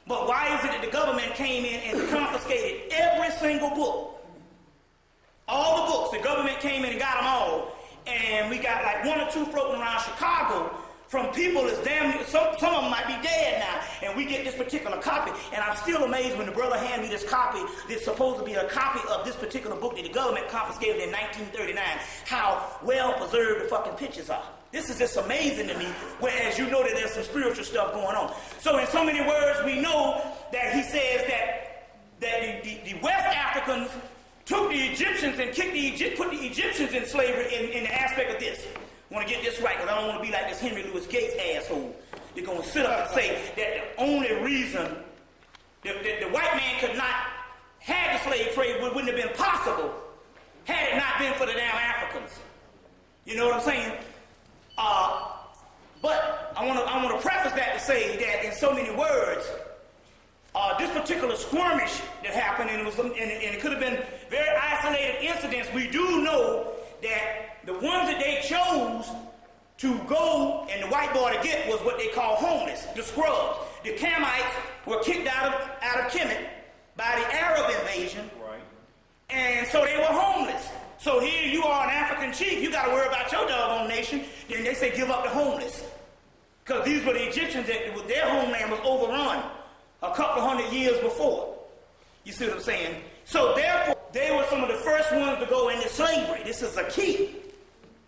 but why is it that the government came in and confiscated every single book? All the books, the government came in and got them all, and we got like one or two floating around Chicago from people that's damn near, some of them might be dead now, and we get this particular copy, and I'm still amazed when the brother handed me this copy that's supposed to be a copy of this particular book that the government confiscated in 1939, how well preserved the fucking pictures are. This is just amazing to me, whereas you know that there's some spiritual stuff going on. So in so many words, we know that he says that the West Africans took the Egyptians and put the Egyptians in slavery in the aspect of this. I want to get this right, because I don't want to be like this Henry Louis Gates asshole. They're going to sit up and say that the only reason the white man could not have the slave trade wouldn't have been possible had it not been for the damn Africans. You know what I'm saying? But I want to preface that to say that in so many words, this particular skirmish that happened, and it could have been very isolated incidents, we do know that the ones that they chose to go and the white boy to get was what they call homeless, the scrubs. The Camites were kicked out of Kemet by the Arab invasion, right? And so they were homeless. So here you are, an African chief, you got to worry about your doggone nation. Then they say give up the homeless, because these were the Egyptians that their homeland was overrun a couple hundred years before. You see what I'm saying? So therefore, they were some of the first ones to go into slavery. This is a key.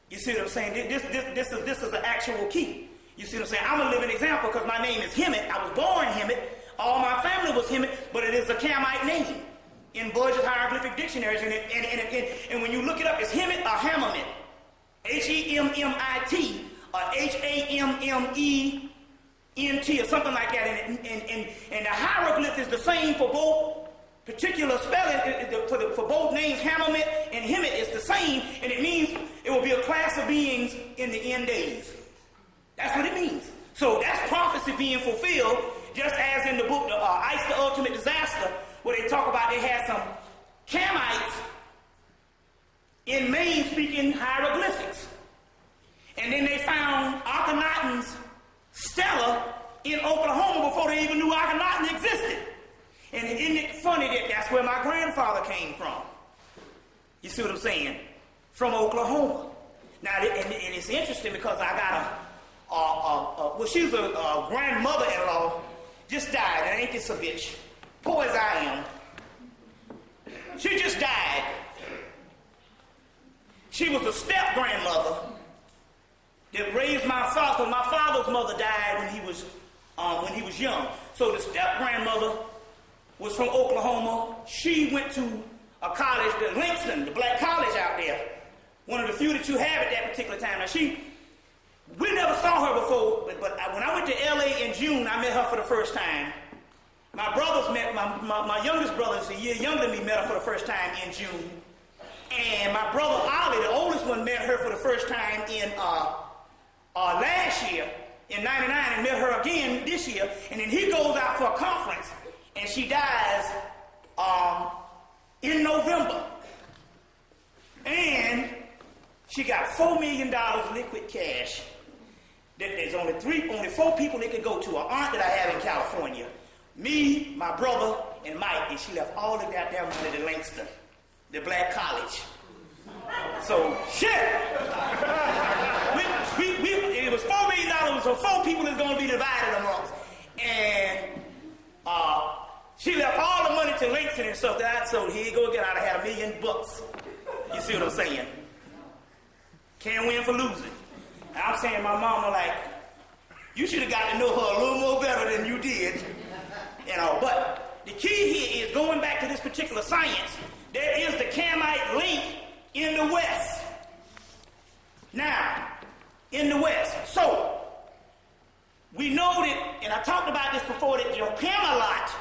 You see what I'm saying? This is an actual key. You see what I'm saying? I'm a living example because my name is Hemmitt. I was born Hemmitt. All my family was Hemmitt, but it is a Camite name in Budget hieroglyphic dictionaries. And when you look it up, it's Hemmitt or Hammermit. Hemmit or Hammement or something like that. And the hieroglyph is the same for both particular spelling, for both names. Hammermit and Hemmitt is the same, and it means it will be a class of beings in the end days. That's what it means. So that's prophecy being fulfilled, just as in the book, Ice the Ultimate Disaster, where they talk about they had some Camites in Maine speaking hieroglyphics. And then they found Akhenaten's stela in Oklahoma before they even knew Akhenaten existed. And isn't it funny that that's where my grandfather came from? You see what I'm saying? From Oklahoma. Now, and it's interesting because I got well, she was a grandmother-in-law, just died, and ain't this a bitch? Poor as I am. She just died. She was a step-grandmother that raised my father. My father's mother died when he was young. So the step-grandmother was from Oklahoma. She went to a college, the Langston, the black college out there, one of the few that you have at that particular time. Now we never saw her before, but when I went to LA in June, I met her for the first time. My brothers met, my youngest brother is a year younger than me, met her for the first time in June. And my brother Ollie, the oldest one, met her for the first time in last year, in 99, and met her again this year. And then he goes out for a conference, and she dies in November. And she got $4 million liquid cash. There's only 4 people that could go to. An aunt that I have in California, me, my brother, and Mike, and she left all of that down to Langston, the black college. So, shit! It was $4 million, so 4 so here you go again. I'd have had $1 million. You see what I'm saying? Can't win for losing. And I'm saying my mama, like, you should have got to know her a little more better than you did. You know, but the key here is going back to this particular science. There is the Camite link in the West. Now, in the West. So, we know that, and I talked about this before, that your Camelot,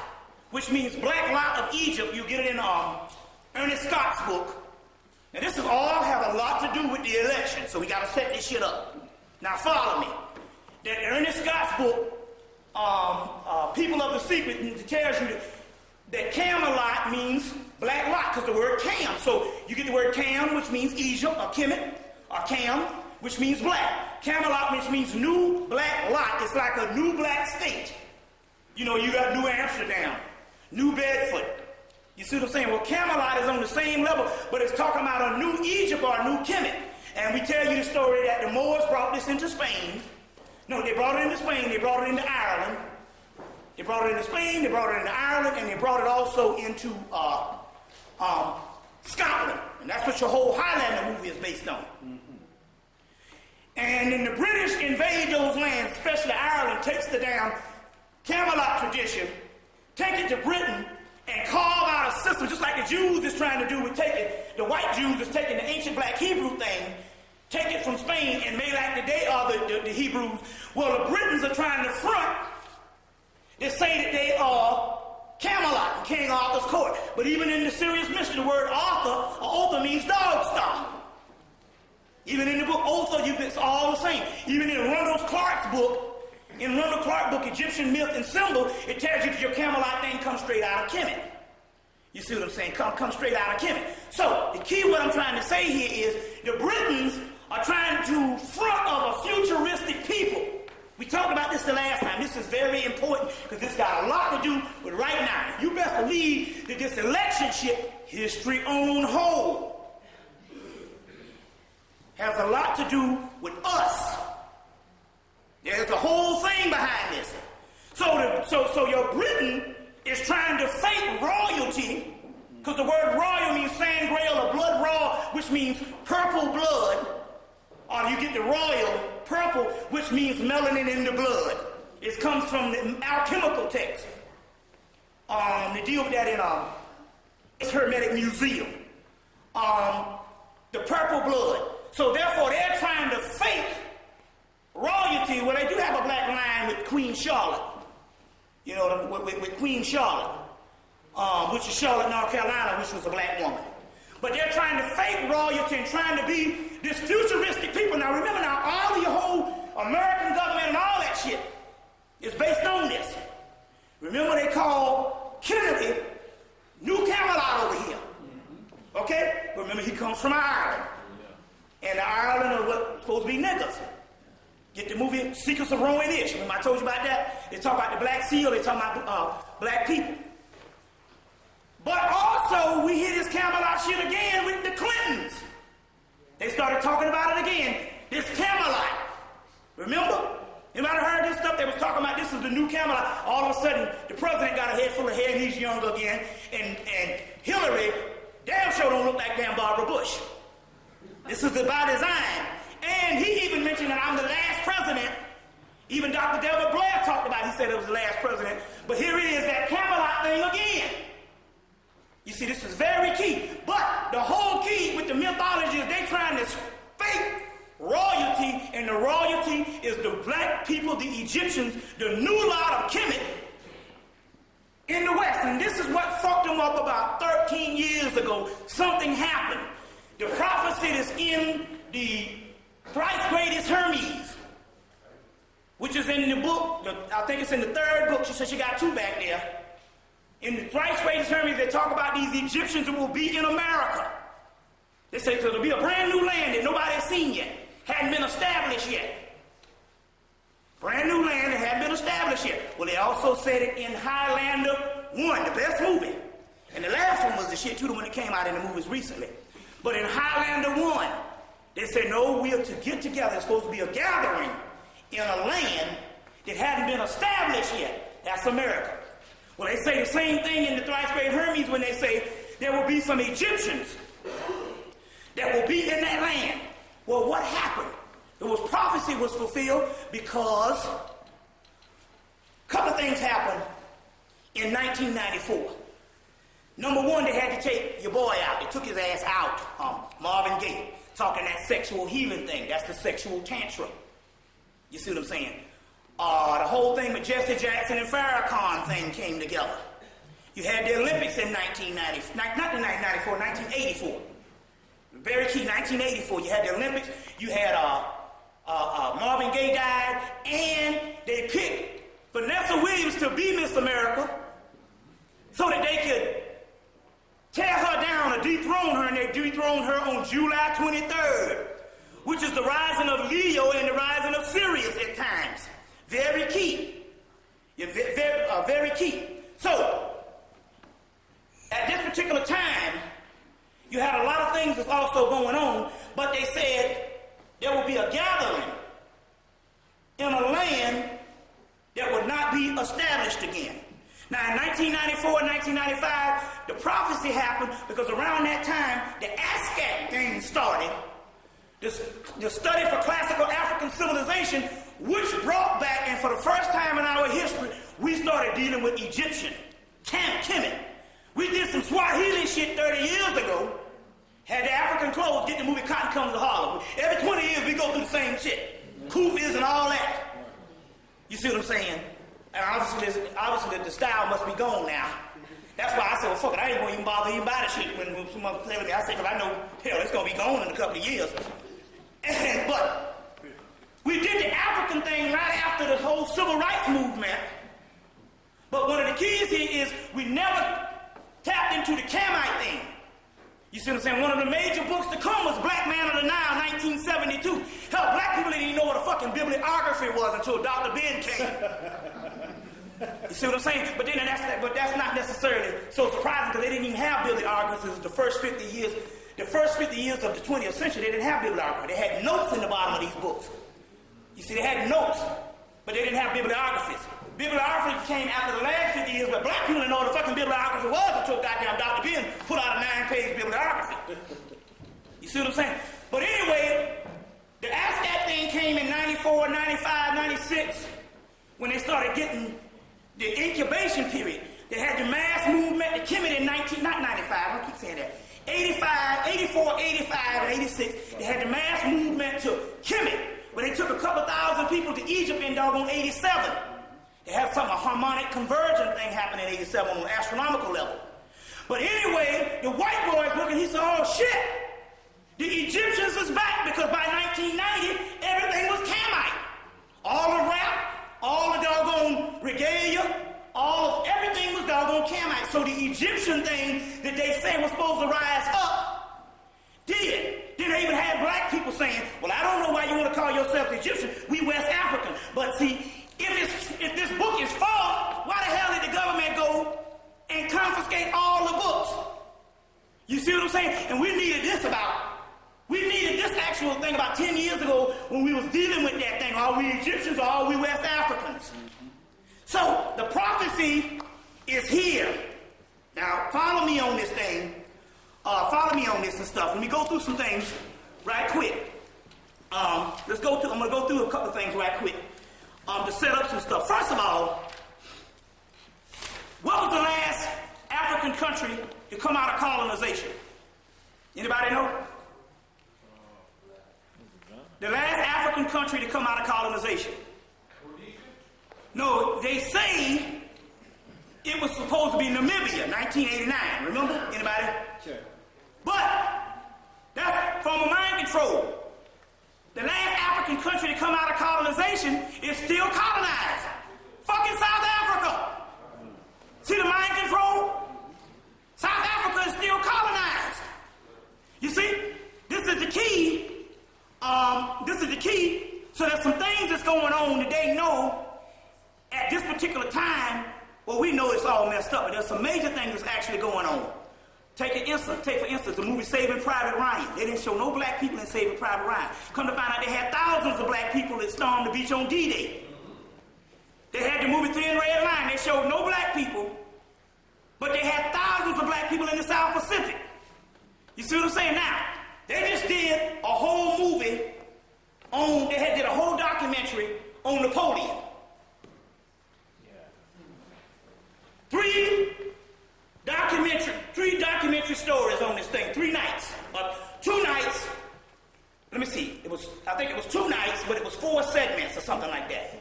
which means Black Lot of Egypt, you get it in Ernest Scott's book. And this is all have a lot to do with the election, so we got to set this shit up. Now follow me. That Ernest Scott's book, People of the Secret, tells you that Camelot means Black Lot, because the word Cam. So you get the word Cam, which means Egypt, or Kemet, or Cam, which means black. Camelot, which means New Black Lot. It's like a new black state. You know, you got New Amsterdam, New Bedford. You see what I'm saying? Well, Camelot is on the same level, but it's talking about a new Egypt or a new Kemet. And we tell you the story that the Moors brought this into Spain. No, they brought it into Spain, they brought it into Ireland. They brought it into Spain, they brought it into Ireland, and they brought it also into Scotland. And that's what your whole Highlander movie is based on. Mm-hmm. And then the British invade those lands, especially Ireland, takes the damn Camelot tradition, take it to Britain, and carve out a system, just like the Jews is trying to do with taking, the white Jews is taking the ancient black Hebrew thing, take it from Spain and made like the day are the Hebrews. Well, the Britons are trying to front. They say that they are Camelot in King Arthur's court. But even in the Sirius mystery, the word Arthur, or Other means dog star. Even in the book Other, it's all the same. Even in Rundle Clark's book, in Rundle Clark's book, Egyptian Myth and Symbol, it tells you that your Camelot thing comes straight out of Kemet. You see what I'm saying? Come straight out of Kemet. So, the key what I'm trying to say here is the Britons are trying to front of a futuristic people. We talked about this the last time. This is very important because this got a lot to do with right now. You best believe that this election shit, history on hold, has a lot to do with us. There's a whole thing behind this. So your Britain is trying to fake royalty, because the word royal means sangreal or blood raw, which means purple blood. Or you get the royal purple, which means melanin in the blood. It comes from the alchemical text. They deal with that in Hermetic Museum. The purple blood. So therefore, they're trying to fake royalty. Well, they do have a black line with Queen Charlotte. You know, with Queen Charlotte, which is Charlotte, North Carolina, which was a black woman. But they're trying to fake royalty and trying to be this futuristic people. Now remember all of your whole American government and all that shit is based on this. Remember they call Kennedy New Camelot over here. Okay? But remember he comes from Ireland. And the Ireland are what's supposed to be niggas. Get the movie Secrets of Rowan Ish. Remember I told you about that? They talk about the Black Seal, they talk about black people. But also, we hear this Camelot shit again with the Clintons. They started talking about it again. This Camelot. Remember? Anybody heard this stuff? They was talking about this is the new Camelot. All of a sudden, the president got a head full of hair and he's young again. And Hillary, damn sure don't look like damn Barbara Bush. This is by design. And he even mentioned that I'm the last president. Even Dr. Delbert Blair talked about it. He said it was the last president. But here it is, that Camelot thing again. You see, this is very key. But the whole key with the mythology is they trying to fake royalty, and the royalty is the black people, the Egyptians, the new lot of Kemet in the West. And this is what fucked them up about 13 years ago. Something happened. The prophecy is in the thrice greatest Hermes, which is in the book, I think it's in the third book. She said she got two back there. In the thrice greatest Hermes, they talk about these Egyptians who will be in America. They say so there'll be a brand new land that nobody has seen yet, hadn't been established yet. Brand new land that hadn't been established yet. Well, they also said it in Highlander 1, the best movie. And the last one was the shit too, the one that came out in the movies recently. But in Highlander 1, they said, no, we are to get together. It's supposed to be a gathering in a land that hadn't been established yet. That's America. Well, they say the same thing in the thrice great Hermes when they say there will be some Egyptians that will be in that land. Well, what happened? Prophecy was fulfilled because a couple of things happened in 1994. Number one, they had to take your boy out. They took his ass out, Marvin Gaye, talking that sexual healing thing. That's the sexual tantrum. You see what I'm saying? The whole thing with Jesse Jackson and Farrakhan thing came together. You had the Olympics in 1984. Very key, 1984. You had the Olympics. You had Marvin Gaye died, and they picked Vanessa Williams to be Miss America so that they could tear her down or dethrone her, and they dethroned her on July 23rd, which is the rising of Leo and the rising of Sirius at times. Very key. Very key. So, at this particular time, you had a lot of things that's also going on, but they said there will be a gathering in a land that would not be established again. Now, in 1994 and 1995, the prophecy happened because around that time, the ASCAP thing started, the study for classical African civilization, which brought back, and for the first time in our history, we started dealing with Egyptian, Kemet. We did some Swahili shit 30 years ago, had the African clothes, get the movie Cotton Comes to Harlem. Every 20 years, we go through the same shit. Kufis and all that. You see what I'm saying? And obviously the style must be gone now. That's why I said, well, fuck it, I ain't going to even bother even buy the shit when someone play with me. I said, because I know, hell, it's going to be gone in a couple of years. But we did the African thing right after the whole civil rights movement. But one of the keys here is we never tapped into the Camite thing. You see what I'm saying? One of the major books to come was Black Man of the Nile, 1972. Hell, black people didn't even know what a fucking bibliography was until Dr. Ben came. You see what I'm saying? But that's not necessarily so surprising because they didn't even have bibliographies. The first 50 years of the 20th century, they didn't have bibliography. They had notes in the bottom of these books. You see, they had notes, but they didn't have bibliographies. Bibliography came after the last 50 years, but black people didn't know what the fucking bibliography was until goddamn Dr. Ben put out a 9-page bibliography. You see what I'm saying? But anyway, the ASCAP thing came in 94, 95, 96, when they started getting the incubation period. They had the mass movement, the Camite in 85, I keep saying that. 85, 84, 85, and 86, they had the mass movement to Camite, where they took a couple thousand people to Egypt in doggone 87. They had a harmonic conversion thing happen in 87 on an astronomical level. But anyway, the white boys looking, he said, oh shit, the Egyptians is back because by 1990, everything was Camite. All the rap, all the doggone regalia, everything was doggone Camite. So the Egyptian thing that they say was supposed to rise up, did. Then they even had black people saying, well, I don't know why you want to call yourself Egyptian. We West African. But see, if this book is false, why the hell did the government go and confiscate all the books? You see what I'm saying? And we needed this actual thing about 10 years ago when we was dealing with that thing. Are we Egyptians or are we West Africans? So the prophecy is here. Now follow me on this thing. Follow me on this and stuff. Let me go through some things right quick. I'm going to go through a couple of things right quick. To set up some stuff. First of all, what was the last African country to come out of colonization? Anybody know? The last African country to come out of colonization. No, they say it was supposed to be Namibia, 1989. Remember? Anybody?
Sure.
But that's from a mind control. The last African country to come out of colonization is still colonized. Fucking South Africa. See the mind control? South Africa is still colonized. You see? This is the key. So there's some things that's going on that they know at this particular time. Well, we know it's all messed up, but there's some major things that's actually going on. Take for instance, the movie Saving Private Ryan. They didn't show no black people in Saving Private Ryan. Come to find out they had thousands of black people that stormed the beach on D-Day. They had the movie Thin Red Line. They showed no black people, but they had thousands of black people in the South Pacific. You see what I'm saying? Now, they just did a whole movie did a whole documentary on Napoleon. Three documentary stories on this thing, 3 nights. 2 nights, let me see, I think it was 2 nights, but it was 4 segments or something like that.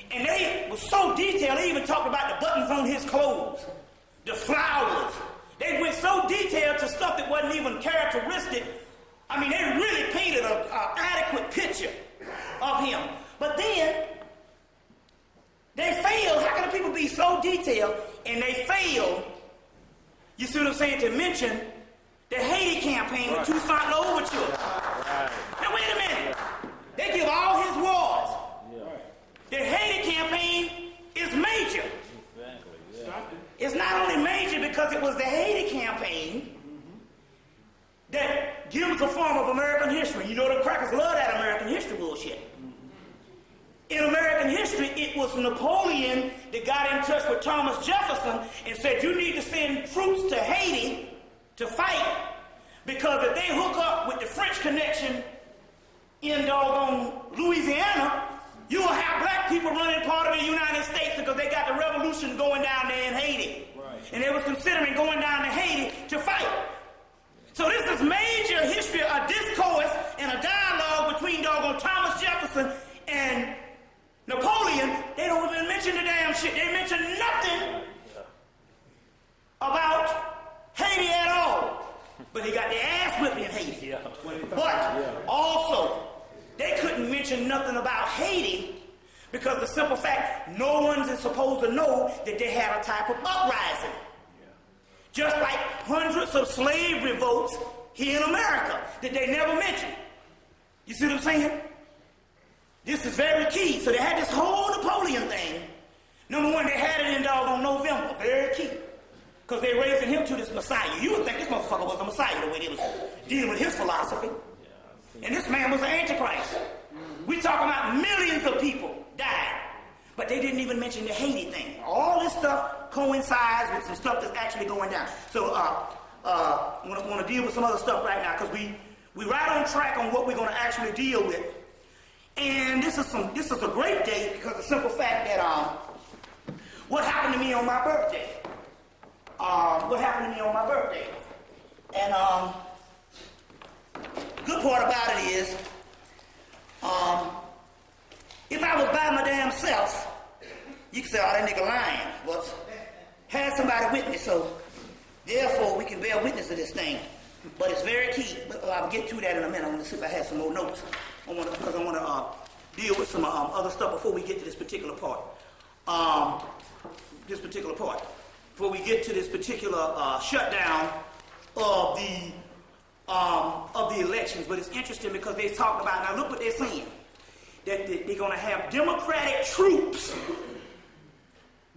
And they was so detailed, they even talked about the buttons on his clothes, the flowers. They went so detailed to stuff that wasn't even characteristic. I mean, they really painted an adequate picture of him. But then, they failed. How can the people be so detailed and they failed, you see what I'm saying, to mention the Haiti campaign with Toussaint Louverture. Now, wait a minute. They give all his wars. The Haiti campaign is major. It's not only major because it was the Haiti campaign that gives a form of American history. You know the crackers love that American history bullshit. In American history, it was Napoleon that got in touch with Thomas Jefferson and said, you need to send troops to Haiti to fight, because if they hook up with the French connection in doggone Louisiana, you will have black people running part of the United States because they got the revolution going down there in Haiti. And they was considering going down to Haiti to fight. So this is major history, a discourse and a dialogue between doggone Thomas Jefferson and Napoleon. They don't even mention the damn shit. They mention nothing about Haiti at all. But he got their ass whipped in Haiti. But also, they couldn't mention nothing about Haiti because the simple fact, no one is supposed to know that they had a type of uprising. Just like hundreds of slave revolts here in America that they never mentioned. You see what I'm saying? This is very key. So they had this whole Napoleon thing. Number one, they had it in doggone November. Very key. Because they raising him to this Messiah. You would think this motherfucker was a Messiah the way they was dealing with his philosophy. And this man was an Antichrist. We talking about millions of people died. But they didn't even mention the Haiti thing. All this stuff coincides with some stuff that's actually going down. So I want to deal with some other stuff right now because we right on track on what we're going to actually deal with. And this is a great day because of the simple fact that what happened to me on my birthday. And good part about it is if I was by my damn self, you can say, oh, that nigga lying. But had somebody with me, so therefore we can bear witness to this thing. But it's very key. I'll get to that in a minute. I want to see if I have some more notes. Because I want to deal with some other stuff before we get to this particular part. Before we get to this particular shutdown of the elections. But it's interesting because they talked about, now look what they're saying. That they're going to have Democratic troops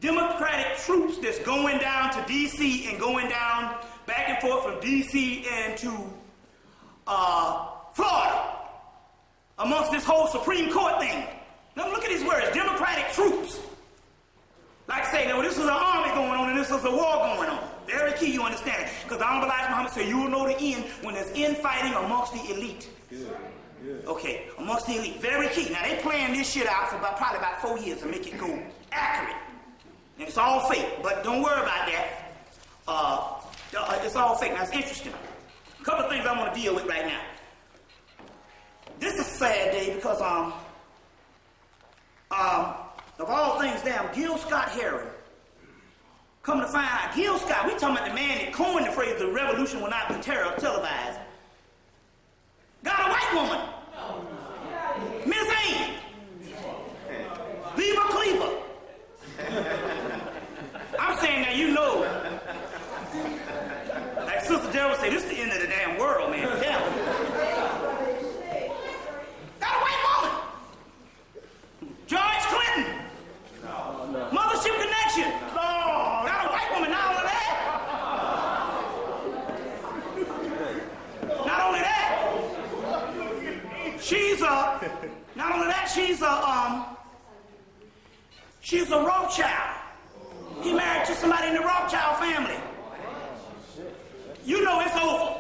that's going down to D.C. and going down back and forth from D.C. and to Florida amongst this whole Supreme Court thing. Now look at these words, Democratic troops. Like say, now, this is an army going on and this is a war going on. Very key, you understand it. Because the Honorable Elijah Muhammad said you will know the end when there's infighting amongst the elite. Good. Okay, amongst the elite. Very key. Now, they planned this shit out for probably about 4 years to make it go accurate. And it's all fake, but don't worry about that. It's all fake. Now, it's interesting. A couple of things I want to deal with right now. This is a sad day because, of all things, damn, Gil Scott Heron. Come to find out, Gil Scott, we talking about the man that coined the phrase, the revolution will not be televised. Got a white woman. Miss Anne. Beaver Cleaver. I'm saying now, you know, like Sister Gerald said, this is the end of the damn world, man. Damn. Got a white woman. George Clinton. Mothership Connection. Got a white woman. Not only that, she's a Rothschild. He married to somebody in the Rothschild family. You know it's over.